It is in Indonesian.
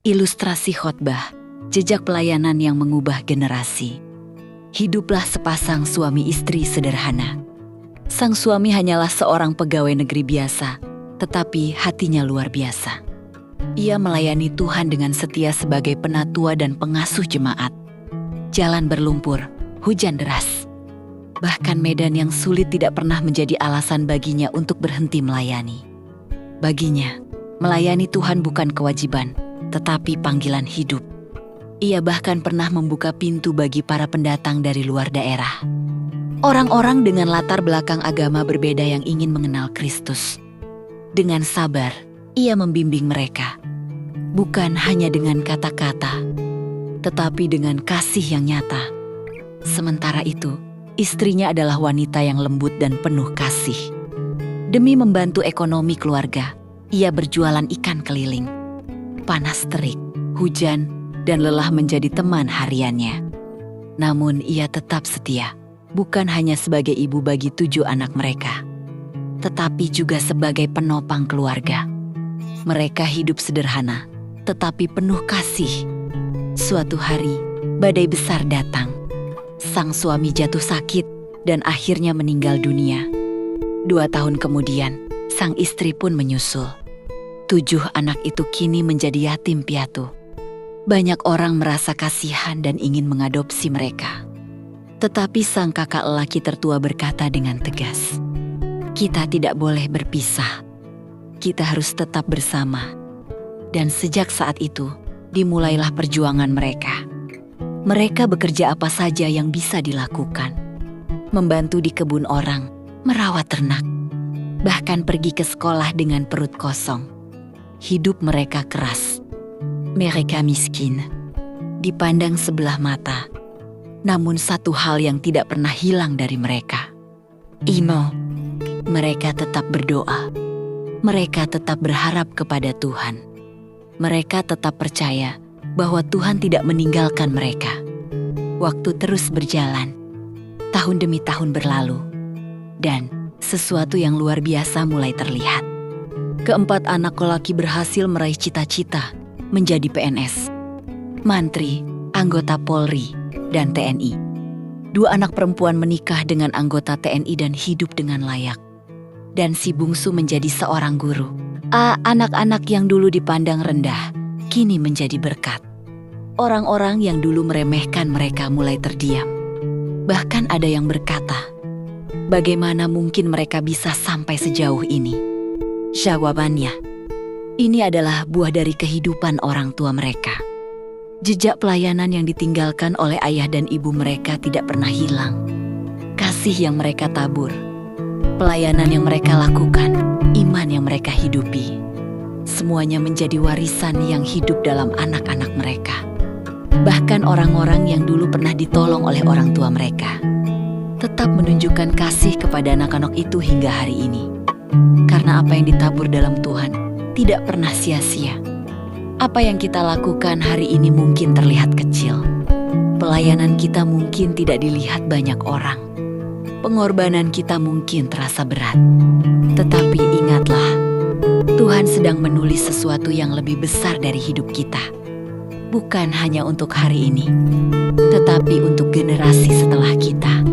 Ilustrasi khotbah, jejak pelayanan yang mengubah generasi. Hiduplah sepasang suami istri sederhana. Sang suami hanyalah seorang pegawai negeri biasa, tetapi hatinya luar biasa. Ia melayani Tuhan dengan setia sebagai penatua dan pengasuh jemaat. Jalan berlumpur, hujan deras. Bahkan medan yang sulit tidak pernah menjadi alasan baginya untuk berhenti melayani. Baginya, melayani Tuhan bukan kewajiban, tetapi panggilan hidup. Ia bahkan pernah membuka pintu bagi para pendatang dari luar daerah. Orang-orang dengan latar belakang agama berbeda yang ingin mengenal Kristus. Dengan sabar, ia membimbing mereka. Bukan hanya dengan kata-kata, tetapi dengan kasih yang nyata. Sementara itu, istrinya adalah wanita yang lembut dan penuh kasih. Demi membantu ekonomi keluarga, ia berjualan ikan keliling. Panas terik, hujan, dan lelah menjadi teman hariannya. Namun ia tetap setia, bukan hanya sebagai ibu bagi 7 anak mereka, tetapi juga sebagai penopang keluarga. Mereka hidup sederhana, tetapi penuh kasih. Suatu hari, badai besar datang. Sang suami jatuh sakit dan akhirnya meninggal dunia. 2 tahun kemudian, sang istri pun menyusul. 7 anak itu kini menjadi yatim piatu. Banyak orang merasa kasihan dan ingin mengadopsi mereka. Tetapi sang kakak lelaki tertua berkata dengan tegas, "Kita tidak boleh berpisah. Kita harus tetap bersama." Dan sejak saat itu, dimulailah perjuangan mereka. Mereka bekerja apa saja yang bisa dilakukan. Membantu di kebun orang, merawat ternak, bahkan pergi ke sekolah dengan perut kosong. Hidup mereka keras. Mereka miskin, dipandang sebelah mata. Namun satu hal yang tidak pernah hilang dari mereka. Iman. Mereka tetap berdoa. Mereka tetap berharap kepada Tuhan. Mereka tetap percaya bahwa Tuhan tidak meninggalkan mereka. Waktu terus berjalan. Tahun demi tahun berlalu. Dan sesuatu yang luar biasa mulai terlihat. Keempat anak lelaki berhasil meraih cita-cita menjadi PNS, mantri, anggota Polri, dan TNI. 2 anak perempuan menikah dengan anggota TNI dan hidup dengan layak. Dan si bungsu menjadi seorang guru. Anak-anak yang dulu dipandang rendah, kini menjadi berkat. Orang-orang yang dulu meremehkan mereka mulai terdiam. Bahkan ada yang berkata, bagaimana mungkin mereka bisa sampai sejauh ini? Jawabannya, ini adalah buah dari kehidupan orang tua mereka. Jejak pelayanan yang ditinggalkan oleh ayah dan ibu mereka tidak pernah hilang. Kasih yang mereka tabur, pelayanan yang mereka lakukan, iman yang mereka hidupi. Semuanya menjadi warisan yang hidup dalam anak-anak mereka. Bahkan orang-orang yang dulu pernah ditolong oleh orang tua mereka tetap menunjukkan kasih kepada anak-anak itu hingga hari ini. Karena apa yang ditabur dalam Tuhan tidak pernah sia-sia. Apa yang kita lakukan hari ini mungkin terlihat kecil. Pelayanan kita mungkin tidak dilihat banyak orang. Pengorbanan kita mungkin terasa berat. Tetapi ingatlah, Tuhan sedang menulis sesuatu yang lebih besar dari hidup kita. Bukan hanya untuk hari ini, tetapi untuk generasi setelah kita.